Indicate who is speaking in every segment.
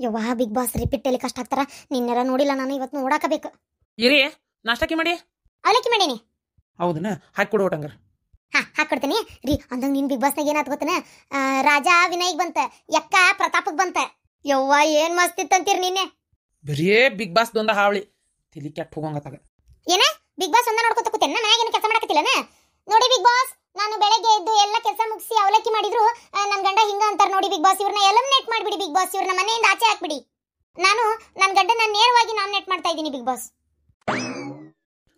Speaker 1: ಯವ್ವಾ big boss repeat telecast ಹಾಕ್ತಾರ. ನಿನ್ನೆರ ನೋಡಿಲ್ಲ ನಾನು, ಇವತ್ತು ನೋಡಾಕಬೇಕು.
Speaker 2: ಇರಿ ನಾಷ್ಟಕ್ಕೆ ಮಾಡಿ.
Speaker 1: ಅವಲಕ್ಕಿ ಮಾಡೀನಿ.
Speaker 2: ಹೌದನ, ಹಾಕಿ ಕೊಡು ಒಟ್ಟಂಗಾರ.
Speaker 1: ಹಾಕೊಡ್ತೀನಿ ರೀ. ಅಂದಂಗ ನೀನ್ ಬಿಗ್ ಬಾಸ್ನಾಗ ಏನಾತ್ ಗೊತ್ತನ, ರಾಜಾ ವಿನಯ್ಗ್ ಬಂತ, ಯಕ್ಕ ಪ್ರತಾಪಕ್ ಬಂತ. ಯವ್ವಾ ಏನ್ ಮಸ್ತ್ ಇತ್ತಂತೀರಿ ನಿನ್ನೆ.
Speaker 2: ಬರೀ ಬಿಗ್ ಬಾಸ್ ದೊಂದ ಹಾವಳಿ ತಿಳಿ ಕೆಟ್ಟ ಹೋಗಂಗತ್ತಾಗ.
Speaker 1: ಏನ ಬಿಗ್ ಬಾಸ್ ಒಂದ ನೋಡ್ಕೊತ ಕೂತೇನ? ಮನ್ಯಾಗ ಏನು ಕೆಲಸ ಮಾಡಕತ್ತಿಲ್ಲನ? ನೋಡಿ ಬಿಗ್ ಬಾಸ್, ನಾನು ಬೆಳಗ್ಗೆ ಎದ್ದು ಎಲ್ಲ ಕೆಲಸ ಮುಗಿಸಿ ಅವಲಕ್ಕಿ ಮಾಡಿದ್ರು ನನ್ನ ಗಂಡ ಹಿಂಗ ಅಂತಾರ. ನೋಡಿ ಬಿಗ್ ಬಾಸ್, ಇವ್ರನ್ನ ಎಲಿಮಿನೇಟ್ ಮಾಡ್ಬಿಡಿ ಬಿಗ್ ಬಾಸ್, ಇವ್ರನ್ನ ಮನೆಯಿಂದ ಆಚೆ ಹಾಕ್ಬಿಡಿ. ನಾನು ನನ್ನ ಗಂಡನ ನೇರವಾಗಿ ನಾಮಿನೇಟ್ ಮಾಡ್ತಾ ಇದ್ದೀನಿ ಬಿಗ್ ಬಾಸ್.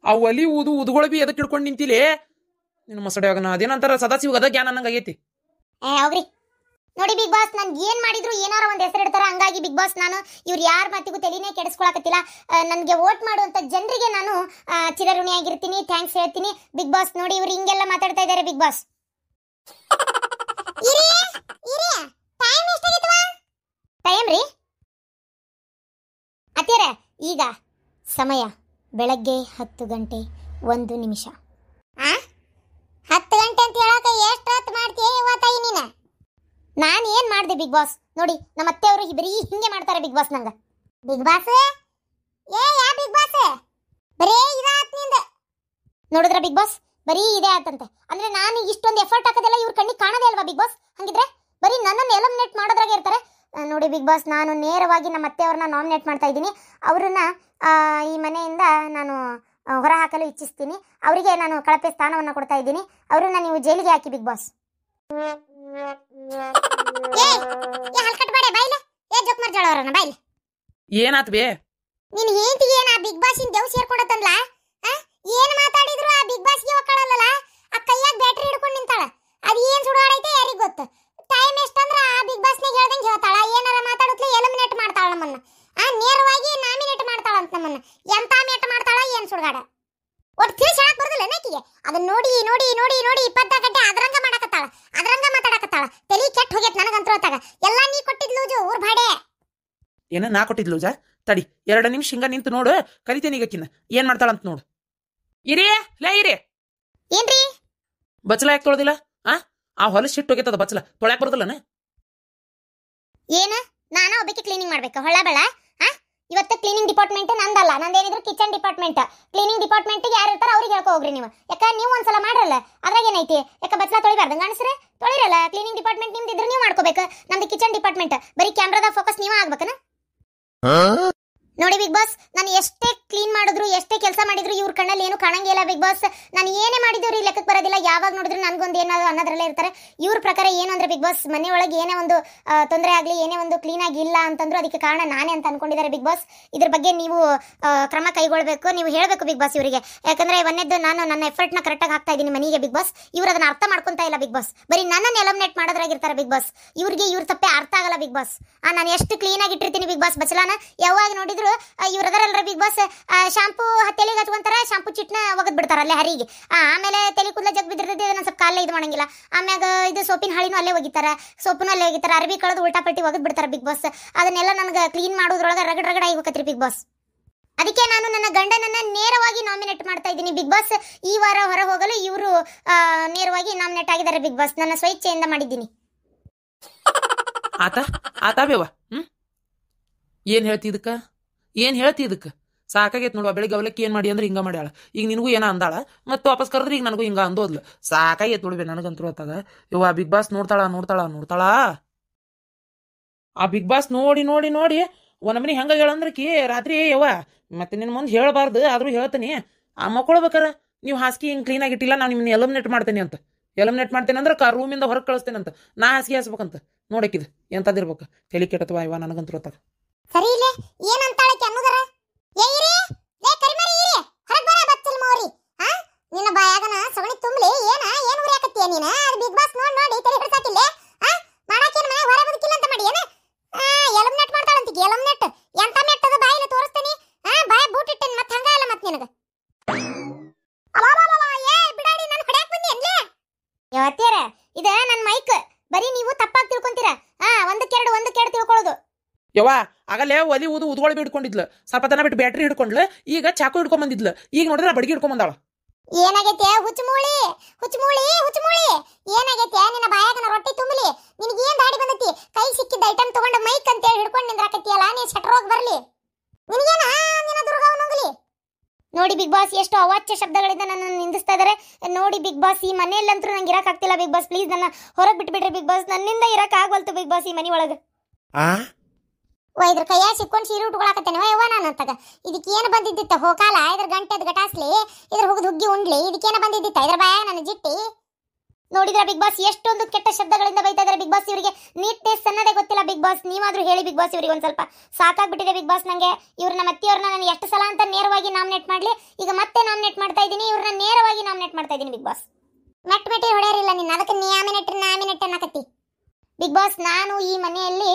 Speaker 2: ಆ ಒಲಿ ಊದುಗಳು ಬಿ ಎದಕ್ಕೆ ಹಿಡ್ಕೊಂಡು ನಿಂತಿಲಿ ನಿನ್ನ ಮಸಡ್ಯಾಗ. ಅದೇನಂತಾರ ಸದಾಶಿವ ಗದ ಜ್ಞಾನ ನಂಗೆ ಆಗೈತಿ.
Speaker 1: ಹೋಗ್ರಿ. ನೋಡಿ ಬಿಗ್ ಬಾಸ್, ನನ್ಗೆ ಏನ್ ಮಾಡಿದ್ರು ಏನಾರ ಒಂದ್ ಹೆಸರು ಇಡ್ತಾರ. ಹಂಗಾಗಿ ಬಿಗ್ ಬಾಸ್ ನಾನು ಇವ್ರು ಯಾರ ಮಾತಿಗೂ ತಲೆನೇ ಕೆಡಿಸ್ಕೊಳಕತ್ತಿಲ್ಲ. ನನಗೆ ವೋಟ್ ಮಾಡುವಂತ ಜನರಿಗೆ ನಾನು ಚಿರಋಣಿಯಾಗಿರ್ತೀನಿ, ಥ್ಯಾಂಕ್ಸ್ ಹೇಳ್ತೀನಿ ಬಿಗ್ ಬಾಸ್. ನೋಡಿ ಇವ್ರು ಹಿಂಗೆಲ್ಲ ಮಾತಾಡ್ತಾ ಇದ್ದಾರೆ ಬಿಗ್ ಬಾಸ್. ಟೈಮ್ ರೀ ಅತ್ತೀರ, ಈಗ ಸಮಯ ಬೆಳಗ್ಗೆ 10 ಗಂಟೆ 1 ನಿಮಿಷ. 10 ಗಂಟೆ ಅಂತ ಹೇಳಕ ಎಷ್ಟು ಹೊತ್ತು ಮಾಡ್ತೀಯ ಇವತ್ತಾಗಿ ನೀನು? ನಾನು ಏನ್ ಮಾಡಿದೆ ಬಿಗ್ ಬಾಸ್? ನೋಡಿ ನಮ್ಮ ಅತ್ತೆ ಅವರು ಬರೀ ಹಿಂಗೆ ಮಾಡ್ತಾರೆ ಬಿಗ್ ಬಾಸ್ ನಂಗೆ. ಬಿಗ್ ಬಾಸ್ ಯಾ ಬಿಗ್ ಬಾಸ್ ಬರೀ ಇದಾತ್ ನಿಂದ. ನೋಡಿದ್ರ ಬಿಗ್ ಬಾಸ್ ಬರೀ ಇದೇ ಆತಂತೆ. ಅಂದ್ರೆ ನಾನು ಇಷ್ಟೊಂದು ಎಫರ್ಟ್ ಹಾಕೋದೆಲ್ಲ ಇವ್ರ ಕಣ್ಣಿಗೆ ಕಾಣದೇ ಅಲ್ವಾ ಬಿಗ್ ಬಾಸ್? ಹಂಗಿದ್ರೆ ಬರೀ ನನ್ನನ್ನು ಎಲಿಮಿನೇಟ್ ಮಾಡೋದ್ರಾಗೆ ಇರ್ತಾರೆ. ನೋಡಿ ಬಿಗ್ ಬಾಸ್, ನಾನು ನೇರವಾಗಿ ನಮ್ಮ ಅತ್ತೆ ಅವ್ರನ್ನ ನಾಮಿನೇಟ್ ಮಾಡ್ತಾ ಇದ್ದೀನಿ. ಅವ್ರನ್ನ ಈ ಮನೆಯಿಂದ ನಾನು ಹೊರ ಹಾಕಲು ಇಚ್ಛಿಸ್ತೀನಿ. ಅವರಿಗೆ ನಾನು ಕಳಪೆ ಸ್ಥಾನವನ್ನು ಕೊಡ್ತಾ ಇದ್ದೀನಿ. ಅವ್ರನ್ನ ನೀವು ಜೈಲಿಗೆ ಹಾಕಿ ಬಿಗ್ ಬಾಸ್.
Speaker 2: ಏನಾತ್ ಬೇ?
Speaker 1: ನೀನ್ ಹೆಂಡತಿಗೆ ಏನ ಬಿಗ್ ಬಾಸ್ ಇನ್ ದೇವ್ ಸೇರ್ಕೊಂಡತನ್ಲ? ಏನ್ ಮಾತಾಡಿದ್ರು ಆ ಬಿಗ್ ಬಾಸ್ ಗೆ ಒಕ್ಕಳಲ್ಲ. ಆ ಕೈಯಾಗ ಬ್ಯಾಟರಿ ಹಿಡ್ಕೊಂಡು ನಿಂತಾಳ. ಅದು ಏನ್ ಸುಡಾಡೈತೆ ಯಾರಿಗ್ ಗೊತ್ತು. ಟೈಮ್ ಎಷ್ಟಂದ್ರ ಆ ಬಿಗ್ ಬಾಸ್ ನಾಗ ಹೇಳ್ದಂಗೆ ಹೇಳ್ತಾಳ. ಏನಾರ ಮಾತಾಡುತ್ತಲೇ ಎಲಿಮಿನೇಟ್ ಮಾಡ್ತಾಳ ನಮ್ಮನ್ನ. ನೇರವಾಗಿ ನಾಮಿನೇಟ್ ಮಾಡ್ತಾಳ ಅಂತ ನಮ್ಮನ್ನ. ಎಂತ ಮೇಟ್ ಮಾಡ್ತಾಳ ಏನ್ ಸುಡಗಾಡ. ಒಟ್ಟು ತಿಳಿಸಿ ಹೇಳಕ್ ಬರೋದಿಲ್ಲ ನಾಕಿಗೆ. ಅದನ್ನ ನೋಡಿ ನೋಡಿ ನೋಡಿ ನೋಡಿ 20 ಗಂಟೆ ಅದ್ರಂಗ ಮಾಡಕತ್ತಾಳ, ಅದ್ರಂಗ ಮಾತಾಡಕತ್ತಾಳ. ತಲಿ ಕೆಟ್ಟ ಹೋಗೈತ್ ನನಗಂತೂ ಹೊತ್ತಾಗ. ಎಲ್ಲ ನೀ ಕೊಟ್ಟಿದ್ಲು ಊರ್ ಭಾಡೆ.
Speaker 2: ಏನ ನಾ ಕೊಟ್ಟಿದ್ಲು ಜಾ? ತಡಿ 2 ನಿಮಿಷ ಹಿಂಗ ನಿಂತು ನೋಡು, ಕರಿತೇನೆ ಈಗಕ್ಕಿನ್ನ ಏನ್ ಮಾಡ್ತಾಳಂತ ನೋಡು. ಇರಿ ಲೇ ಇರಿ.
Speaker 1: ಏನ್ರಿ
Speaker 2: ಬಚ್ಚಲ ಯಾಕೆ ತೊಳ್ದಿಲ್ಲ? ಆ ಹೊಲಸ್ ಶಿಟ್ಟು ಹೋಗೈತದ ಬಚ್ಚಲ ತೊಳ್ಯಾಕ್ ಬರೋದಿಲ್ಲನ?
Speaker 1: ಏನ ನಾನ ಒಬ್ಬಕ್ಕೆ ಕ್ಲೀನಿಂಗ್ ಮಾಡ್ಬೇಕು ಹೊಳ್ಳ ಬೆಳ? ಇವತ್ತು ಕ್ಲೀನಿಂಗ್ ಡಿಪಾರ್ಟ್ಮೆಂಟ್ ನಂದಲ್ಲ, ನಂದೇನಿದ್ರು ಕಿಚನ್ ಡಿಪಾರ್ಟ್ಮೆಂಟ್. ಕ್ಲೀನಿಂಗ್ ಡಿಪಾರ್ಟ್ಮೆಂಟ್ ಯಾರು ಇರ್ತಾರ ಅವ್ರಿಗೆ ಹೇಳ್ಕೊ ಹೋಗ್ರಿ ನೀವು. ಯಾಕ ನೀವು ಒಂದ್ಸಲ ಮಾಡ್ರಲ್ಲ, ಅದ್ರಾಗ ಏನೈತಿ? ಯಾಕ ಬಚ್ಚಲ ತೊಳಿಬಾರ್ದಂಗ ಅನ್ಸ್ರೆ ತೊಳಿರಲ್ಲ. ಕ್ಲೀನಿಂಗ್ ಡಿಪಾರ್ಟ್ಮೆಂಟ್ ನಿಮ್ದು ಇದ್ರೆ ನೀವು ಮಾಡ್ಕೋಬೇಕು. ನಮ್ದು ಕಿಚನ್ ಡಿಪಾರ್ಟ್ಮೆಂಟ್. ಬರೀ ಕ್ಯಾಮ್ರಾದ ಫೋಕಸ್ ನೀವೇ ಆಗ್ಬೇಕನ? ನೋಡಿ ಬಿಗ್ ಬಾಸ್, ನಾನು ಎಷ್ಟೇ ಕ್ಲೀನ್ ಮಾಡಿದ್ರು ಎಷ್ಟೇ ಕೆಲಸ ಮಾಡಿದ್ರು ಇವ್ರ ಕಣ್ಣಲ್ಲಿ ಏನು ಕಾಣಂಗಿಲ್ಲ ಬಿಗ್ ಬಾಸ್. ನಾನು ಏನೇ ಮಾಡಿದ್ರು ಲೆಕ್ಕಕ್ಕೆ ಬರೋದಿಲ್ಲ. ಯಾವಾಗ ನೋಡಿದ್ರು ನನಗೊಂದು ಏನಾದ್ರು ಅನ್ನೋದ್ರಲ್ಲೇ ಇರ್ತಾರೆ. ಇವ್ರ ಪ್ರಕಾರ ಏನು ಅಂದ್ರೆ ಬಿಗ್ ಬಾಸ್, ಮನೆ ಒಳಗೆ ಏನೇ ಒಂದು ತೊಂದರೆ ಆಗಲಿ, ಏನೇ ಒಂದು ಕ್ಲೀನ್ ಆಗಿಲ್ಲ ಅಂತಂದ್ರು ಅದಕ್ಕೆ ಕಾರಣ ನಾನೇ ಅಂತ ಅನ್ಕೊಂಡಿದ್ದಾರೆ ಬಿಗ್ ಬಾಸ್. ಇದ್ರ ಬಗ್ಗೆ ನೀವು ಕ್ರಮ ಕೈಗೊಳ್ಬೇಕು, ನೀವು ಹೇಳಬೇಕು ಬಿಗ್ ಬಾಸ್ ಇವರಿಗೆ. ಯಾಕಂದ್ರೆ ಒಂದೇದ್ದು ನಾನು ನನ್ನ ಎಫರ್ಟ್ನ ಕರೆಕ್ಟಾಗಿ ಹಾಕ್ತಾ ಇದ್ದೀನಿ ಮನೆಗೆ ಬಿಗ್ ಬಾಸ್. ಇವ್ರು ಅದನ್ನ ಅರ್ಥ ಮಾಡ್ಕೊಂತಾ ಇಲ್ಲ ಬಿಗ್ ಬಾಸ್. ಬರೀ ನನ್ನನ್ನು ಎಲಿಮಿನೇಟ್ ಮಾಡೋದ್ರಾಗಿರ್ತಾರೆ ಬಿಗ್ ಬಾಸ್. ಇವ್ರಿಗೆ ಇವ್ರ ತಪ್ಪೆ ಅರ್ಥ ಆಗಲ್ಲ ಬಿಗ್ ಬಾಸ್. ನಾನು ಎಷ್ಟು ಕ್ಲೀನ್ ಆಗಿ ಇಟ್ಟಿರ್ತೀನಿ ಬಿಗ್ ಬಾಸ್ ಬಚ್ಚಲಾನ. ಯಾವಾಗ ನೋಡಿದ್ರು ಇವ್ರದಾರಲ್ರ ಬಿಗ್ ಬಾಸ್, ಶಾಂಪೂ ತಲೆಗೆ ಹಚ್ಕೊಂತಾರ, ಶಾಂಪೂ ಚಿಟ್ನ ಒಗದ್ ಬಿಡ್ತಾರ ಅಲ್ಲೇ ಹರಿಗೆ. ಆಮೇಲೆ ತಲೆ ಕೂದಲ ಜಗ್ ಬಿದ್ದಿರ್ತೈತಿ, ಅದನ್ನ ಸ್ವಲ್ಪ ಕಾಲೇ ಇದು ಮಾಡಂಗಿಲ್ಲ. ಆಮ್ಯಾಗ ಇದು ಸೋಪಿನ ಹಳಿನೂ ಅಲ್ಲೇ ಒಗಿತಾರ, ಸೋಪನು ಅಲ್ಲೇ ಒಗಿತಾರ, ಅರ್ಬಿ ಕಳೆದು ಉಲ್ಟಾ ಪಟ್ಟಿ ಒಗದ್ ಬಿಡ್ತಾರ ಬಿಗ್ ಬಾಸ್. ಅದನ್ನೆಲ್ಲ ನನಗೆ ಕ್ಲೀನ್ ಮಾಡೋದ್ರೊಳಗೆ ರಗಡ್ ಆಗಿ ಹೋಗತ್ರಿ ಬಿಗ್ ಬಾಸ್. ಅದಕ್ಕೆ ನಾನು ನನ್ನ ಗಂಡನನ್ನ ನೇರವಾಗಿ ನಾಮಿನೇಟ್ ಮಾಡ್ತಾ ಇದ್ದೀನಿ ಬಿಗ್ ಬಾಸ್. ಈ ವಾರ ಹೊರ ಹೋಗಲು ಇವರು ನೇರವಾಗಿ ನಾಮಿನೇಟ್ ಆಗಿದ್ದಾರೆ ಬಿಗ್ ಬಾಸ್. ನನ್ನ ಸ್ವಇಚ್ಛೆಯಿಂದ ಮಾಡಿದ್ದೀನಿ.
Speaker 2: ಆತಾ ಬೇವ. ಏನ್ ಹೇಳ್ತಿ ಇದಕ್ಕೆ? ಸಾಕಾಗೈತ್ ನೋಡುವ. ಬೆಳಿಗ್ಗೆ ಅವಲಕ್ಕಿ ಏನ್ ಮಾಡಿ ಅಂದ್ರೆ ಹಿಂಗ ಮಾಡ್ಯಾಳ. ಈಗ ನಿನಗೂ ಏನ ಅಂದಾಳ, ಮತ್ತೆ ವಾಪಸ್ ಕರೆದ್ರೆ ಈಗ ನನಗೂ ಹಿಂಗ ಅಂದೋದ್ಲು. ಸಾಕಾಗೈತ್ ನೋಡ್ಬೇ ನನಗಂತೂ ಹೊತ್ತಾಗ. ಇವ ಬಿಗ್ ಬಾಸ್ ನೋಡ್ತಾಳ. ಆ ಬಿಗ್ ಬಾಸ್ ನೋಡಿ ನೋಡಿ ನೋಡಿ ಒಂದಮನಿ ಹೆಂಗ ಹೇಳಂದ್ರಕಿ ರಾತ್ರಿ ಯವ್ವ ಮತ್ತೆ ನಿನ್ ಮುಂದೆ ಹೇಳಬಾರ್ದು, ಆದ್ರೂ ಹೇಳ್ತೀನಿ. ಆ ಮಕ್ಕಳ್ಬೇಕಾರ ನೀವು ಹಾಸಿಗೆ ಹಿಂಗೆ ಕ್ಲೀನಾಗಿ ಇಟ್ಟಿಲ್ಲ, ನಾನು ನಿಮ್ಮನ್ನ ಎಲಿಮಿನೇಟ್ ಮಾಡ್ತೇನೆ ಅಂತ. ಎಲಿಮಿನೇಟ್ ಮಾಡ್ತೇನೆ ಅಂದ್ರೆ ರೂಮಿಂದ ಹೊರಗೆ ಕಳಿಸ್ತೇನೆ ಅಂತ. ನಾ ಹಾಸಿಗೆ ಹಾಸ್ಬೇಕಂತ ನೋಡಕ್ಕಿದ್ ಎಂತದಿರ್ಬೇಕು. ತಲೆ ಕೆಟ್ಟತ್ವ ಇವ ನನಗಂತೂ ಹೊತ್ತಾಗ.
Speaker 1: ಸರಿ ಇಲ್ಲೇ ಏನಂತಾಳೆ ಅನ್ನೋದರ? ಏಯಿರಿ ಲೇ ಕರಿಮರಿ ಇರಿ ಹೊರಗೆ ಬರ ಬಚ್ಚಲ್ ಮೋರಿ. ನಿನ್ನ ಬಾಯಾಗನ ಸಗಣಿ ತುಂಬಲಿ. ಏನು ಉರಿಯಾಕತ್ತೀಯ ನೀನು? ಬಿಗ್ ಬಾಸ್ ನೋಡಿ ತಲೆ ಹಿಡ್ಸಾಕಿಲ್ಲ. ಮಾಡಾಕೇನು ಮನೆ ಹೊರ ಬದುಕಿಲ್ಲ ಅಂತ ಮಾಡಿ ಏನ? ಎಲಿಮಿನೇಟ್ ಮಾಡ್ತಾಳಂತಿಗೆ. ಎಲಿಮಿನೇಟ್ ಎಂತ ಮೆಟ್ಟದ ಬಾಯಿಲೆ ತೋರಿಸ್ತೀನಿ. ಬಾಯ ಬೂಟ್ ಇಟ್ಟೇನಿ ಮತ್ತೆ ಹಂಗ ಇಲ್ಲ ಮತ್ತೆ ನಿನಗೆ. ಬಿಡಾಡಿ ನಾನು ಹೊಡ್ಯಾಕ್ ಬಂದಿ ಅನ್ಲೇ ಯಾವತ್ತೇರ? ಇದ ನನ್ನ ಮೈಕ್. ಬರೀ ನೀವು ತಪ್ಪಾಗಿ ತಿಳ್ಕೊಂತೀರಾ. ಒಂದಕ್ಕೆರಡು ತಿಳ್ಕೊಳ್ಳೋದು.
Speaker 2: ಯವ್ವ ಆಗಲೇ ಒಲಿ ಊದುಗಳು ಬಿಡ್ಕೊಂಡಿದ್ಲು, ಸ್ವಲ್ಪ ತನ ಬಿಟ್ಟು ಬ್ಯಾಟ್ರಿ ಹಿಡ್ಕೊಂಡ್ಲು. ಈಗ ಚಾಕು ಹಿಡ್ಕೊಂಡ್ ಬಂದಿದ್ಲು. ಈಗ ನೋಡಿದ್ರೆ ಬಡಗಿ ಹಿಡ್ಕೊಂಡ್ ಬಂದಾಳ.
Speaker 1: ಏನಾಗೈತೆ ಹುಚ್ಚಮೂಳಿ? ಏನಾಗೈತೆ? ನಿನ್ನ ಬಾಯಾಗನ ರೊಟ್ಟಿ ತುಂಬಲಿ. ನಿನಗೆ ಏನ್ ದಾಡಿ ಬಂದೈತಿ? ಕೈ ಸಿಕ್ಕಿದ್ದ ಐಟಮ್ ತಗೊಂಡು ಮೈಕ್ ಅಂತ ಹೇಳಿ ಹಿಡ್ಕೊಂಡು ನಿಂದ್ರಾಕತ್ತೀಯಲ್ಲ. ಬಿಗ್ ಬಾಸ್ ಎಷ್ಟು ಅವಾಚ್ಯ ಶಬ್ದಗಳಿಂದ ನನ್ನನ್ನು ನಿಂದಿಸ್ತಾ ಇದ್ದಾರೆ ನೋಡಿ ಬಿಗ್ ಬಾಸ್. ಈ ಮನೆಯಲ್ಲಂತೂ ನಂಗೆ ಇರಕ್ಕಾಗ್ತಿಲ್ಲ ಬಿಗ್ ಬಾಸ್. ಪ್ಲೀಸ್ ನನ್ನ ಹೊರಗೆ ಬಿಟ್ಬಿಡ್ರಿ ಬಿಗ್ ಬಾಸ್. ನನ್ನಿಂದ ಇರಕ್ಕಾಗವಲ್ತು ಬಿಗ್ ಬಾಸ್ ಈ ಮನೆ ಒಳಗೆ. ಇದ್ರ ಕೈಯಾಗ ಸಿಕ್ಕೊಂಡು ಸೀರೆ ಉಟ್ಕೊಳಕತ್ತೇನೆ ಯವ್ವ ನಾನು ಅಂತಾಗ. ಇದಕ್ಕೇನು ಬಂದಿದ್ದಿತ್ತ ಹೋಕಾಲ ಇದ್ರ ಗಂಟೆದ್ ಗಟಾಸ್ಲಿ ಇದ್ರ ಹೋಗದ್ ಹುಗ್ಗಿ ಉಂಡ್ಲಿ ಇದಕ್ಕೇನು ಬಂದಿದ್ದಿತ್ತ ಇದ್ರ ಬಾಯ ನನ್ನ ಜಿಟ್ಟಿ. ನೋಡಿದ್ರ ಬಿಗ್ ಬಾಸ್ ಎಷ್ಟೊಂದು ಕೆಟ್ಟ ಶಬ್ದಗಳಿಂದ ಬೈತಾ ಇದಾರೆ ಬಿಗ್ ಬಾಸ್. ಇವರಿಗೆ ನೀಟ್ನೆಸ್ ಅನ್ನೋದೇ ಗೊತ್ತಿಲ್ಲ ಬಿಗ್ ಬಾಸ್. ನೀವಾದ್ರೂ ಹೇಳಿ ಬಿಗ್ ಬಾಸ್ ಇವರಿಗೆ ಒಂದ್ ಸ್ವಲ್ಪ. ಸಾಕಾಗ್ಬಿಟ್ಟಿದೆ ಬಿಗ್ ಬಾಸ್ ನಂಗೆ. ಇವ್ರನ್ನ ಮತ್ತೆಯವ್ರನ್ನ ನಾನು ಎಷ್ಟು ಸಲ ಅಂತ ನೇರವಾಗಿ ನಾಮಿನೇಟ್ ಮಾಡ್ಲಿ, ಈಗ ಮತ್ತೆ ನಾಮಿನೇಟ್ ಮಾಡ್ತಾ ಇದ್ದೀನಿ. ಇವ್ರನ್ನ ನೇರವಾಗಿ ನಾಮಿನೇಟ್ ಮಾಡ್ತಾ ಇದ್ದೀನಿ ಬಿಗ್ ಬಾಸ್. ಮೆಟ್ಟಿ ಹೊಡೆಯರಿಲ್ಲ ನಿನ್ನ, ಅದಕ್ಕೆ ನಾಮಿನೇಟ್ ಅನ್ನಕತ್ತಿ ಬಿಗ್ ಬಾಸ್. ನಾನು ಈ ಮನೆಯಲ್ಲಿ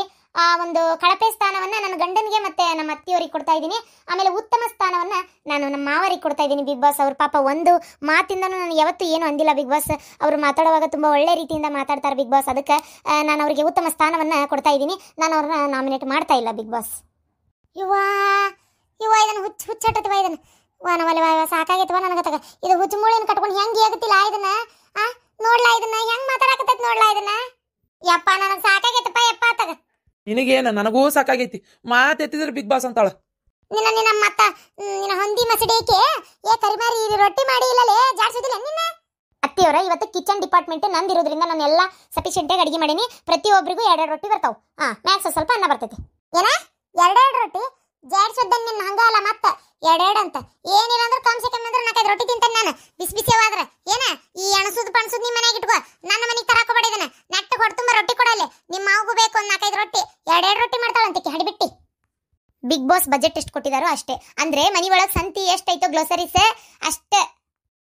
Speaker 1: ಒಂದು ಕಳಪೆ ಸ್ಥಾನವನ್ನ ನನ್ನ ಗಂಡನಿಗೆ ಮತ್ತೆ ನಮ್ಮ ಅತ್ತಿಯವರಿಗೆ ಕೊಡ್ತಾ ಇದ್ದೀನಿ. ಆಮೇಲೆ ಉತ್ತಮ ಸ್ಥಾನವನ್ನ ನಾನು ನಮ್ಮ ಮಾವರಿಗೆ ಕೊಡ್ತಾ ಇದ್ದೀನಿ ಬಿಗ್ ಬಾಸ್. ಅವ್ರ ಪಾಪ ಒಂದು ಮಾತಿಂದನೂ ನಾನು ಯಾವತ್ತೂ ಏನು ಅಂದಿಲ್ಲ ಬಿಗ್ ಬಾಸ್. ಅವರು ಮಾತಾಡುವಾಗ ತುಂಬ ಒಳ್ಳೆ ರೀತಿಯಿಂದ ಮಾತಾಡ್ತಾರೆ ಬಿಗ್ ಬಾಸ್. ಅದಕ್ಕೆ ನಾನು ಅವರಿಗೆ ಉತ್ತಮ ಸ್ಥಾನವನ್ನ ಕೊಡ್ತಾ ಇದ್ದೀನಿ. ನಾನು ಅವ್ರನ್ನ ನಾಮಿನೇಟ್ ಮಾಡ್ತಾ ಇಲ್ಲ ಬಿಗ್ ಬಾಸ್. ಯುವ ಇದನ್ನು ಹುಚ್ಚಾಟತ್ವ ಇದನ್ನು ನವಲ್ಲ ಸಾಕಾಗೈತವ ನನಗತ್ತಾಗ. ಇದು ಹುಚ್ಚು ಮೂಳೆಯನ್ನು ಕಟ್ಕೊಂಡು ಹೆಂಗೆ ಆಗುತ್ತಿಲ್ಲ ಇದನ್ನ ನೋಡ್ಲಾ ಇದನ್ನ ಹೆಂಗ್ ಮಾತಾಡಕತ್ತೈತಿ ನೋಡ್ಲಾ ಇದನ್ನ. ಯಪ್ಪ ನನಗೆ ಸಾಕಾಗೈತಪ್ಪ ಯಪ್ಪ ಆತಾಗ.
Speaker 2: ನಿನಗೇನ ನನಗೂ ಸಾಕಾಗೈತಿ. ಮಾತೆತ್ತಿದ್ರೆ ಬಿಗ್ ಬಾಸ್ ಅಂತಾಳ.
Speaker 1: ನಿನ್ನ ಮತ್ತ ನಿನ್ನ ಹೊಂದಿ ಮಸಡೇಕೆ ಏ ಕರಿಮಾರಿ ರೊಟ್ಟಿ ಮಾಡಿ ಇಲ್ಲಲೇ ಜಾಡ್ಸೋದಿಲ್ಲ ನಿನ್ನ. ಅತ್ತಿಯವರ ಇವತ್ತು ಕಿಚನ್ ಡಿಪಾರ್ಟ್ಮೆಂಟ್ ನಂದಿರೋದ್ರಿಂದ ನಾನು ಎಲ್ಲ ಸಫಿಷಿಯೆಂಟಾಗಿ ಅಡಿಗೆ ಮಾಡೀನಿ. ಪ್ರತಿಯೊಬ್ಬರಿಗೂ 2 ರೊಟ್ಟಿ ಬರ್ತಾವ. ಮ್ಯಾಕ್ಸ್ ಸ್ವಲ್ಪ ಅನ್ನ ಬರ್ತೈತಿ. ಏನ 2 ರೊಟ್ಟಿ ಜಾಡ್ಸೋದನ್ನ ನಿನ್ನ ಹಂಗ ಅಲ್ಲ ಮತ್ತ 2 ಅಂತ ಏನಿಲ್ಲ ಅಂದ್ರೆ ಕಮ್ಸೆ ಕಮ್ಮಿ ಅಂದ್ರೆ 4-5 ರೊಟ್ಟಿ ತಿಂತೇನೆ ನಾನು ಬಿಸಿವಾದ್ರ. ಏನ ಈ ಅಣಸುದ್ ಪಣಸುದ್ ನಿಮ್ಮ ಮನೆಗೆ ಇಟ್ಕೋ, ನನ್ನ ಮನೆಗೆ ತರಾಕೋಬೇಡಿದನ. ನೆಟ್ಟು ಹೊಡ್ತುಂಬ ರೊಟ್ಟಿ ಕೊಡಲ್ಲಿ. ನಿಮ್ಮ ಮಾವಗೂ ಬೇಕು ಒಂದು 4-5 ರೊಟ್ಟಿ. 2 ರೊಟ್ಟಿ ಮಾಡ್ತಾಳಂತಕ್ಕೆ ಹಡಿಬಿಟ್ಟಿ. ಬಿಗ್ ಬಾಸ್ ಬಜೆಟ್ ಎಷ್ಟು ಕೊಟ್ಟಿದಾರೋ ಅಷ್ಟೇ. ಅಂದ್ರೆ ಮನಿ ಒಳಗೆ ಸಂತಿ ಎಷ್ಟೈತೋ ಗ್ಲೋಸರೀಸ್ ಅಷ್ಟೇ.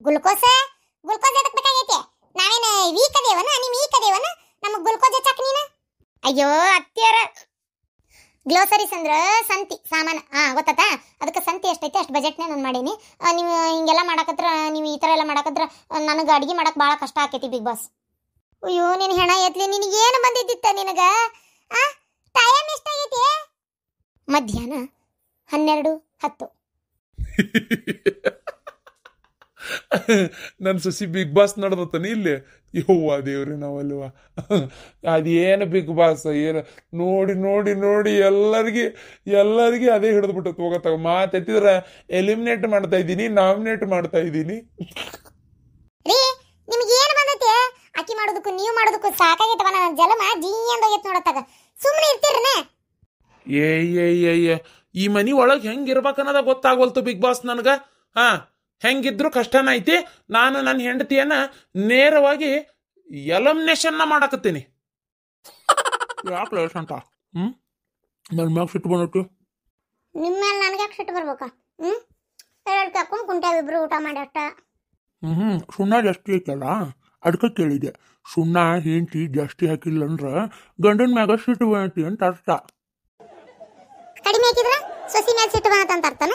Speaker 1: ಗ್ಲುಕೋಸ್ ಎದಕ್ ಬೇಕಾಗೈತಿ? ನಾವೇನ ವೀಕ್ ಅದೇವನ ನಿಮ್ ವೀಕ್ ಅದೇವನ ನಮಗ್ ಗ್ಲುಕೋಸ್ ಹೆಚ್ಚಾಕ್ ನೀನು. ಅಯ್ಯೋ ಅತ್ತಿಯರ ಗ್ಲೋಸರೀಸ್ ಅಂದ್ರೆ ಸಂತಿ ಸಾಮಾನು ಗೊತ್ತಾತಾ. ಅದಕ್ಕೆ ಸಂತಿ ಎಷ್ಟೈತೆ ಅಷ್ಟು ಬಜೆಟ್ನೇ ನಾನು ಮಾಡೀನಿ. ನೀವು ಹಿಂಗೆಲ್ಲ ಮಾಡಕತ್ರ ನೀವು ಈ ಥರ ಎಲ್ಲ ಮಾಡಕತ್ರ ನನಗೆ ಅಡುಗೆ ಮಾಡಕ್ಕೆ ಭಾಳ ಕಷ್ಟ ಆಕೈತಿ ಬಿಗ್ ಬಾಸ್. ಅಯ್ಯೋ ನೀನು ಹೆಣ ಎತ್ಲಿ ನಿನಗೇನು ಬಂದಿದ್ದಿತ್ತ ನಿನಗೆ? ಟೈಮ್ ಎಷ್ಟಾಗೈತಿ? ಮಧ್ಯಾಹ್ನ 12:10.
Speaker 3: ನನ್ನ ಸಸಿ ಬಿಗ್ ಬಾಸ್ ನಡೆದತ್ತಾನೆ ಇಲ್ಲಿ. ಯವ್ವ ದೇವ್ರಿ ನಾವಲ್ವ ಅದೇನು ಬಿಗ್ ಬಾಸ್ ಏನು ನೋಡಿ ನೋಡಿ ನೋಡಿ ಎಲ್ಲರಿಗೆ ಅದೇ ಹಿಡಿದು ಬಿಟ್ಟು ಹೋಗತ್ತಾಗ. ಮಾತೆತ್ತಿದ್ರೆ ಎಲಿಮಿನೇಟ್ ಮಾಡ್ತಾ ಇದ್ದೀನಿ, ನಾಮಿನೇಟ್ ಮಾಡ್ತಾ ಇದ್ದೀನಿ.
Speaker 1: ರೀ ನಿಮ್ಗೆ ಏನು ಬಂದೈತಿ? ಅಕ್ಕಿ ಮಾಡೋದಕ್ಕೂ ನೀವು ಮಾಡೋದಕ್ಕೂ ಸಾಕಾಗೈತವ. ನನ್ನ ಜಲಮ ಜೀ ಅಂದೋಗೈತೆ ನೋಡತ್ತಾಗ. ಸುಮ್ಮನೆ ಇರ್ತೀರನೆ.
Speaker 2: ಏಯ್ಯ ಈ ಮನಿ ಒಳಗೆ ಹೆಂಗಿರ್ಬೇಕನ್ನೋದ ಗೊತ್ತಾಗೋಲ್ತು ಬಿಗ್ ಬಾಸ್ ನನಗ. ಹೆಂಗಿದ್ರು ಕಷ್ಟನ ಐತಿ. ನಾನು ನನ್ನ ಹೆಂಡತಿಯನ್ನ ನೇರವಾಗಿ ಎಲಿಮಿನೇಷನ್ನ ಮಾಡಕತ್ತೀನಿ. ಯಾಕೆ ಲೇಟ್ ಅಂತ ನನ್ನ ಮ್ಯಾಗ ಸಿಟ್ಟು ಬಂದೈತಿ.
Speaker 1: ನಿಮ್ಮ ಮೇಲೆ ನನಗೆ ಯಾಕೆ ಸಿಟ್ಟು ಬರ್ಬೇಕಾ? ಎರಡು ಕರ್ಕೊಂಡು ಕುಂಟಾವಿಬ್ರು ಊಟ ಮಾಡಷ್ಟ.
Speaker 2: ಸುಣ್ಣ ಜಾಸ್ತಿ ಐತಲ್ಲ ಅದಕ್ಕೆ ಕೇಳಿದೆ. ಸುಣ್ಣ ಹೆಂಡತಿ ಜಾಸ್ತಿ ಹಾಕಿಲ್ಲ ಅಂದ್ರೆ ಗಂಡನ ಮ್ಯಾಗ ಸಿಟ್ಟು ಬಂದೈತಿ ಅಂತ ಅರ್ಥ.
Speaker 1: ಕಡಿಮೆ ಹಾಕಿದ್ರ ಸೊಸಿ ಮ್ಯಾಗ ಸಿಟ್ಟು ಬಂದತ್ತ ಅಂತ ಅರ್ಥನ?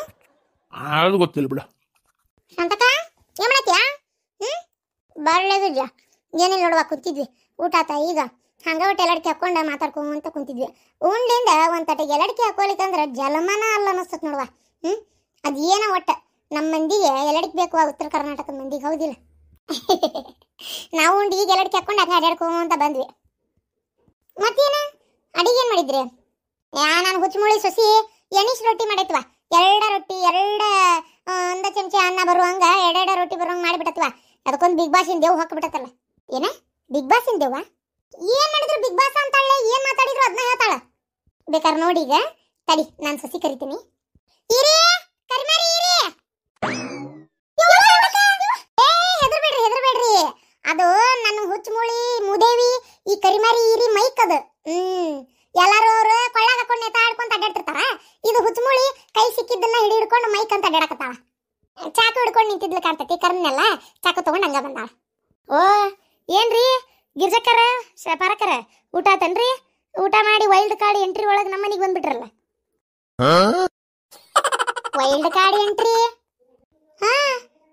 Speaker 2: ಅದು ಗೊತ್ತಿಲ್ಲ ಬಿಡ.
Speaker 1: ಶಾಂತಕ ಏನ್ ಮಾಡತ್ಯಾ? ಬಾಳ್ಳೆದುಜ ಏನಿಲ್ಲ ನೋಡುವ ಕುಂತಿದ್ವಿ. ಊಟ ಆತ ಈಗ ಹಂಗ ಒಟ್ಟು ಎಲ್ಲಡಿಕೆ ಹಾಕೊಂಡ ಮಾತಾಡ್ಕೊಂತ ಕುಂತಿದ್ವಿ. ಉಂಡಿಂದ ಒಂದ್ ತಟೆಗೆ ಎಲ್ಲಡಿಕೆ ಹಾಕೋಲಿಕ್ಕಂದ್ರೆ ಜಲಮನ ಅಲ್ಲ ಅನಿಸ್ತತ್ ನೋಡುವ. ಅದ್ ಏನ ಒಟ್ಟ ನಮ್ಮ ಮಂದಿಗೆ ಎಲ್ಲಡಿಕೆ ಬೇಕು ಉತ್ತರ ಕರ್ನಾಟಕದ ಮಂದಿಗೆ, ಹೌದಿಲ್ಲ? ನಾವು ಉಂಡು ಈಗ ಎಲ್ಲಡಿಕೆ ಹಾಕೊಂಡು ಅದ ಅಡ್ಯಾಡ್ಕೊಂತ ಬಂದ್ವಿ. ಮತ್ತೇನ ಅಡಿಗೆ ಏನ್ ಮಾಡಿದ್ರಿ? ನಾನು ಹುಚ್ಚುಮುಳಿ ಸೊಸಿ ಎಣಿಸ್ ರೊಟ್ಟಿ ಮಾಡೈತ್ವ. 2 ರೊಟ್ಟಿ 1 ಚಮಚ ಅನ್ನ ಬರುವಂಗ 2 ರೊಟ್ಟಿ ಬರುವಂಗ ಮಾಡಿಬಿಟ್ಟತ್ವ. ಅದಕ್ಕೊಂದು ಬಿಗ್ ಬಾಸ್ ಇನ್ ದೇವ್ ಹಾಕ್ಬಿಟ್ಟತ್ತಲ್ಲ. ಏನ ಬಿಗ್ ಬಾಸ್ ಇನ್ ದೇವ? ಏನ್ ಮಾಡಿದ್ರು ಬಿಗ್ ಬಾಸ್ ಅಂತಾಳೆ, ಏನ್ ಮಾತಾಡಿದ್ರು ಅದನ್ನ ಹೇಳ್ತಾಳ. ಬೇಕಾದ್ರೆ ನೋಡಿ ಈಗ ತಡಿ ನಾನು ಸಸಿ ಕರಿತೀನಿ. ಇರಿ ಕರಿಮಾರಿ ಇರಿ. ಹೆದರ್ಬೇಡ್ರಿ ಅದು ನನ್ನ ಹುಚ್ಚುಮುಳಿ ಮುದೇವಿ ಈ ಕರಿಮಾರಿ ಇರಿ ಮೈಕ್ ಅದು. ಎಲ್ಲಾರು ಅವ್ರು ಕೊಳ್ಳಾಗ ಹಾಕೊಂಡು ನೇತಾಡ್ಕೊಂತ ಅಡ್ಡಾಡ್ತಿರ್ತಾರ. ಇದು ಹುಚ್ಚುಮುಳಿ ಕೈ ಸಿಕ್ಕಿದ್ದನ್ನ ಹಿಡ್ಕೊಂಡು ಮೈಕ್ ಅಂತ ಅಡ್ಡಾಡಕತ್ತಾಳ. ಚಾಕು ಹಿಡ್ಕೊಂಡು ನಿಂತಿದ್ಲು ಕಾಣ್ತತಿ. ಕರ್ನೆಲ್ಲ ಚಾಕು ತಗೊಂಡು ಹಂಗ ಬಂದಾಳ. ಓ ಏನ್ರಿ ಗಿರ್ಜಕ್ಕರ ಪರಕರ ಊಟ ಆತನ್ರಿ? ಊಟ ಮಾಡಿ ವೈಲ್ಡ್ ಕಾರ್ಡ್ ಎಂಟ್ರಿ ಒಳಗೆ ನಮ್ಮ ಮನೆಗೆ ಬಂದ್ಬಿಟ್ರಲ್ಲ. ವೈಲ್ಡ್ ಕಾರ್ಡ್ ಎಂಟ್ರಿ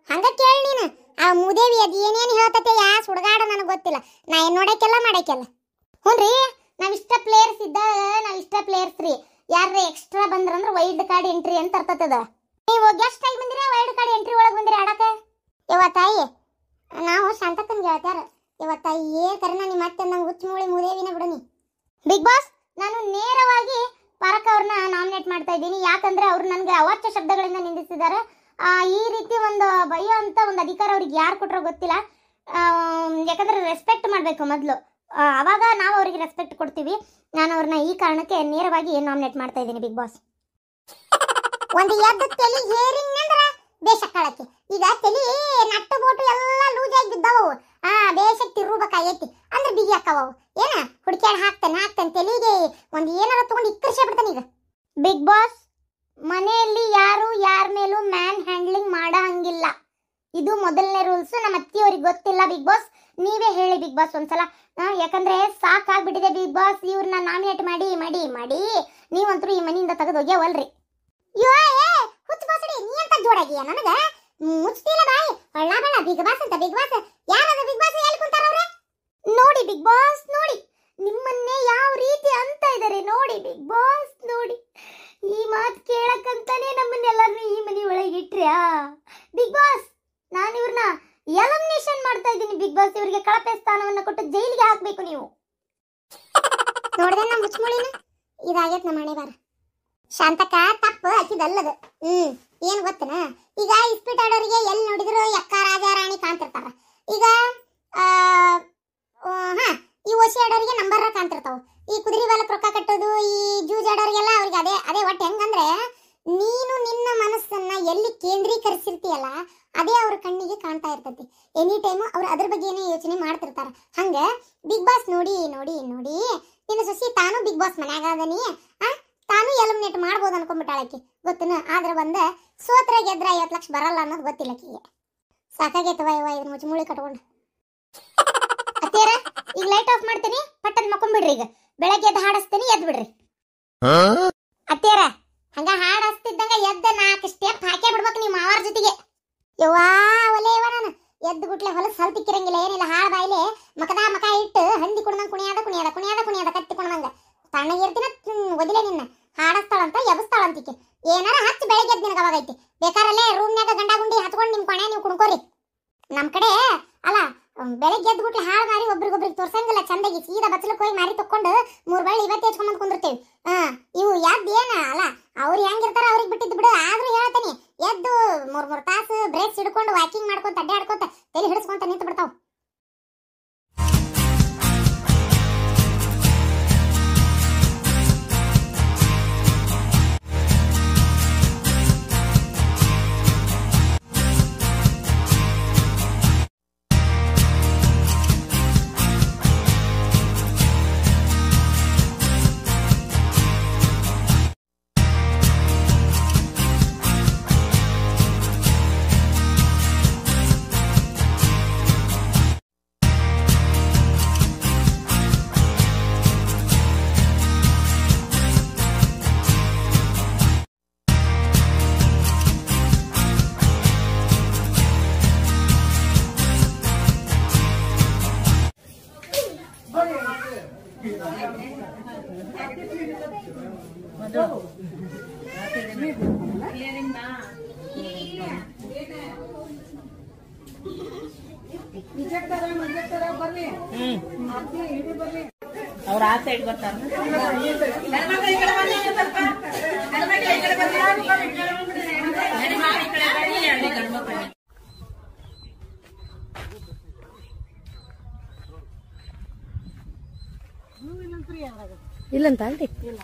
Speaker 1: ಹಂಗ ಕೇಳಿ ನೀನು. ಆ ಮುದೇವಿ ಅದ್ ಏನೇನು ಹೇಳ್ತತೆ ಯಾ ಸುಡಗಾಡ ನನಗೆ ಗೊತ್ತಿಲ್ಲ. ನಾ ಏನ್ ನೋಡಕ್ಕೆಲ್ಲ ಮಾಡಕ್ಕೆಲ್ಲ. ಹ್ಞೂನ್ರಿ ನಾವಿಷ್ಟ ಪ್ಲೇಯರ್ಸ್ ರೀ. ಯಾರ ಎಕ್ಸ್ಟ್ರಾ ಬಂದ್ರಂದ್ರೆ ವೈಲ್ಡ್ ಕಾರ್ಡ್ ಎಂಟ್ರಿ ಅಂತ ಅರ್ಥತದ. ನೀವು ಗೆಸ್ಟ್ ಆಗಿ ಬಂದಿರ ವೈಲ್ಡ್ ಕಾರ್ಡ್ ಎಂಟ್ರಿ ಒಳಗೆ ಬಂದಿರ ಆಡಕ. ಇವತ್ತಾಯಿ ನಾವು ಶಾಂತಕ್ಕನ್ಗೆ ಹೇಳ್ತಾರ ಇವತ್ತಾಯಿ ಕರ್ನ ನಿಮ್ಮ ಮತ್ತೆ ನಂಗೆ ಹುಚ್ಚುಮುಳಿ ಮುದೇವಿನ ಬಿಡನಿ. ಬಿಗ್ ಬಾಸ್ ನಾನು ನೇರವಾಗಿ ಪರಕ ಅವ್ರನ್ನ ನಾಮಿನೇಟ್ ಮಾಡ್ತಾ ಇದ್ದೀನಿ. ಯಾಕಂದ್ರೆ ಅವ್ರು ನನಗೆ ಅವಾಚ್ಯ ಶಬ್ದಗಳಿಂದ ನಿಂದಿಸಿದ್ದಾರೆ. ಈ ರೀತಿ ಒಂದು ಬಯ್ಯೋ ಅಂತ ಒಂದು ಅಧಿಕಾರ ಅವ್ರಿಗೆ ಯಾರು ಕೊಟ್ಟರೋ ಗೊತ್ತಿಲ್ಲ. ಯಾಕಂದ್ರೆ ರೆಸ್ಪೆಕ್ಟ್ ಮಾಡಬೇಕು ಮೊದಲು, ಅವಾಗ ನಾವು ಅವರಿಗೆ ರೆಸ್ಪೆಕ್ಟ್ ಕೊಡ್ತೀವಿ. ನಾನು ಅವ್ರನ್ನ ಈ ಕಾರಣಕ್ಕೆ ನೇರವಾಗಿ ನಾಮಿನೇಟ್ ಮಾಡ್ತಾ ಇದ್ದೀನಿ ಬಿಗ್ ಬಾಸ್. ಒಂದು ಎದ್ದು ತಲೆ ಹೇರಿಂಗ್ ಅಂದ್ರ ದೇಶಕ್ಕಾಳಕ್ಕೆ. ಈಗ ತಲೆ ನಟ್ಟು ಬೋಟು ಎಲ್ಲ ಲೂಸ್ ಆಗಿ ಬಿದ್ದಾವು, ದೇಶಕ್ಕೆ ತಿರುಗಬೇಕಾಗೈತಿ ಅಂದ್ರೆ ಬಿಗಿ ಹಾಕವು. ಏನ ಹುಡುಕ್ಯಾಡ ಹಾಕ್ತಾನೆ ತಲೆಗೆ ಒಂದು ಏನಾರ ತಗೊಂಡು ಇಕ್ಕರ್ಸೇ ಬಿಡ್ತಾನೆ. ಈಗ ಬಿಗ್ ಬಾಸ್ ಮನೆಯಲ್ಲಿ ಯಾರು ಯಾರ ಮೇಲೂ ಮ್ಯಾನ್ ಹ್ಯಾಂಡ್ಲಿಂಗ್ ಮಾಡೋ ಹಂಗಿಲ್ಲ. ಇದು ಮೊದಲನೇ ರೂಲ್ಸ್. ನಮ್ಮ ಅತ್ತಿಯವ್ರಿಗೆ ಗೊತ್ತಿಲ್ಲ. ಬಿಗ್ ಬಾಸ್ ನೀವೇ ಹೇಳಿ ಬಿಗ್ ಬಾಸ್ ಒಂದ್ಸಲ. ಯಾಕಂದ್ರೆ ಸಾಕಾಗ್ಬಿಟ್ಟಿದೆ ಬಿಗ್ ಬಾಸ್, ಇವ್ರನ್ನ ನಾಮಿನೇಟ್ ಮಾಡಿ ಮಾಡಿ ಮಾಡಿ ನೀವಂತರೂ ಈ ಮನೆಯಿಂದ ತೆಗೆದು ಹೋಗ್ಯಾವಲ್ರಿ. ಹುಚ್ಚ ಬಾಸಡಿ ನೀ ಅಂತ ಜೋಡಾಗಿಯ ನನಗ ಮುಚ್ತಿಲ್ಲ ಬಾಯಿ. ಒಳ್ಳ ಬಿಗ್ ಬಾಸ್ ಅಂತ. ಬಿಗ್ ಬಾಸ್ ಯಾರದ? ಬಿಗ್ ಬಾಸ್ ಎಲ್ಲಿ ಕುಂತಾರ ಅವ್ರೆ? ನೋಡಿ ಬಿಗ್ ಬಾಸ್ ನೋಡಿ, ನಿಮ್ಮನ್ನೇ ಯಾವ ರೀತಿ ಅಂತ ಇದಾರೆ ನೋಡಿ ಬಿಗ್ ಬಾಸ್ ನೋಡಿ. ಈ ಮಾತು ಕೇಳಕ್ಕಂತಾನೆ ನಮ್ಮನ್ನೆಲ್ಲರನ್ನೂ ಈ ಮನೆ ಒಳಗೆ ಇಟ್ರ್ಯಾ ಬಿಗ್ ಬಾಸ್? ನಾನು ಇವ್ರನ್ನ ಎಲಿಮಿನೇಷನ್ ಮಾಡ್ತಾ ಇದ್ದೀನಿ ಬಿಗ್ ಬಾಸ್. ಇವರಿಗೆ ಕಳಪೆ ಸ್ಥಾನವನ್ನ ಕೊಟ್ಟು ಜೈಲಿಗೆ ಹಾಕ್ಬೇಕು ನೀವು. ನೋಡಿದೆ ನಮ್ಮ ಮುಚ್ಮುಳಿನ ಇದಾಗೈತ್ ನಮ್ಮ ಮನೆ ಬಾರ. ಶಾಂತಕ ತಪ್ಪು ಹಾಕಿದಲ್ಲದು. ಏನ್ ಗೊತ್ತನ, ಈಗ ಇಸ್ಪೀಟ್ ಆಡೋರಿಗೆ ಎಲ್ಲಿ ನೋಡಿದ್ರು ಯಕ್ಕ ರಾಜ ರಾಣಿ ಕಾಣ್ತಿರ್ತಾರ. ಈಗ ಈ ಓಸಿ ಆಡೋರಿಗೆ ನಂಬರ್ ಕಾಣ್ತಿರ್ತಾವ. ಈ ಕುದುರೆ ಬಾಲಕ್ ರೊಕ್ಕ ಕಟ್ಟೋದು, ಈ ಜೂಜ್ ಆಡೋರಿಗೆಲ್ಲ ಅವ್ರಿಗೆ ಅದೇ ಅದೇ ಒಟ್ಟು. ಹೆಂಗಂದ್ರೆ ನೀನು ನಿನ್ನ ಮನಸ್ಸನ್ನ ಎಲ್ಲಿ ಕೇಂದ್ರೀಕರಿಸಿರ್ತೀಯಲ್ಲ ಅದೇ ಅವ್ರ ಕಣ್ಣಿಗೆ ಕಾಣ್ತಾ ಇರ್ತೈತಿ. ಎನಿ ಟೈಮು ಅವ್ರು ಅದ್ರ ಬಗ್ಗೆನೇ ಯೋಚನೆ ಮಾಡ್ತಿರ್ತಾರ. ಹಂಗ ಬಿಗ್ ಬಾಸ್ ನೋಡಿ ನೋಡಿ ನೋಡಿ ನಿನ್ನ ಸೊಸಿ ತಾನು ಬಿಗ್ ಬಾಸ್ ಮನ್ಯಾಗ ಅದನಿ, ತಾನು ಎಲಿಮಿನೇಟ್ ಮಾಡ್ಬೋದು ಅನ್ಕೊಂಡ್ಬಿಟ್ಟಾಳಕಿ ಗೊತ್ತನ. ಆದ್ರೆ ಬಂದ ಸೋತ್ರ ಗೆದ್ರ 50 ಲಕ್ಷ ಬರಲ್ಲ ಅನ್ನೋದು ಗೊತ್ತಿಲ್ಲ ಆಕಿಗೆ. ಸಾಕಾಗೈತವ ಇವ ಇದನ್ನ ಮುಚ್ಚುಮುಳಿ ಕಟ್ಕೊಂಡು. ಅತ್ತೇರ ಈಗ ಲೈಟ್ ಆಫ್ ಮಾಡ್ತೀನಿ, ಪಟ್ಟನ್ ಮಕ್ಕೊಂಡ್ಬಿಡ್ರಿ. ಈಗ ಬೆಳಗ್ಗೆ ಎದ್ದು ಹಾಡಿಸ್ತೀನಿ, ಎದ್ದು ಬಿಡ್ರಿ. ಅತ್ತೇರ ಹಂಗ ಹಾಡಿಸ್ತಿದ್ದಂಗ ಎದ್ದ 4 ಸ್ಟೆಪ್ ಹಾಕೇ ಬಿಡ್ಬೇಕು ನೀವು ಮಾವಾರ ಜೊತೆಗೆ. ಯವ್ವಾ ಒಲೆ ಇವ ನಾನು ಎದ್ದು ಗುಟ್ಲೆ ಹೊಲಸ್ ಹಲ್ತಿಕ್ಕಿರಂಗಿಲ್ಲ ಏನಿಲ್ಲ. ಹಾಳ ಬಾಯಿಲೆ ಮಕದ ಮಕ ಇಟ್ಟು ಹಂದಿ ಕುಣ್ದಂಗ ಕುಣಿಯಾದ ಕುಣಿಯಾದ ಕುಣಿಯಾದ ಕುಣಿಯಾದ ಕತ್ತಿ ಕುಣ್ದಂಗ ತಣ್ಣಗಿರ್ತಿನ ಒದಿಲೆ ನಿನ್ನ ಹಾಡಸ್ತಾಳಂತ ಎಬಸ್ತಾಳಂತಿಕೆ. ಏನಾರ ಹಚ್ಚಿ ಬೆಳಗ್ಗೆ ಎದ್ದು ನಿನಗೆ ಅವಾಗೈತಿ. ಬೇಕಾರಲ್ಲೇ ರೂಮ್ನಾಗ ಗಂಡ ಗುಂಡಿ ಹತ್ಕೊಂಡು ನಿಮ್ ಕೊನೆ ನೀವು ಕುಣ್ಕೋರಿ. ನಮ್ ಕಡೆ ಅಲ್ಲ ಬೆಳಗ್ಗೆ ಎದ್ದು ಗುಟ್ಲೆ ಹಾಳು ಮಾರಿ ಒಬ್ರಿಗೊಬ್ರಿಗೆ ತೋರ್ಸಂಗಿಲ್ಲ. ಚಂದಾಗಿ ಸೀದಾ ಬಚ್ಚಲಕ್ಕೆ ಹೋಗಿ ಮಾರಿ ತಕ್ಕೊಂಡು 3 ಬಳ್ಳಿ ಇವತ್ತೇ ಹಚ್ಕೊಂಡ್ ಕುಂದಿರ್ತೇವಿ. ಇವು ಎದ್ದು ಏನ ಅಲ್ಲ ಅವ್ರು ಹೆಂಗಿರ್ತಾರ ಅವ್ರಿಗೆ ಬಿಟ್ಟಿದ್ದು ಬಿಡು. ಆದ್ರೂ ಹೇಳ್ತೇನೆ ಎದ್ದು 3 ತಾಸು ಬ್ರೇಕ್ಸ್ ಹಿಡ್ಕೊಂಡು ವಾಕಿಂಗ್ ಮಾಡ್ಕೊಂತ ಅಡ್ಡಾಡ್ಕೊಂತ ತಲೆ ಹಿಡಿಸ್ಕೊಂತ ನಿಂತು ಬಿಡ್ತಾವ.
Speaker 4: ಅವ್ರ ಆ ಸೈಡ್ ಬರ್ತಾರ.
Speaker 5: ಇಲ್ಲಂತ ಅಲ್ರಿ ಇಲ್ಲ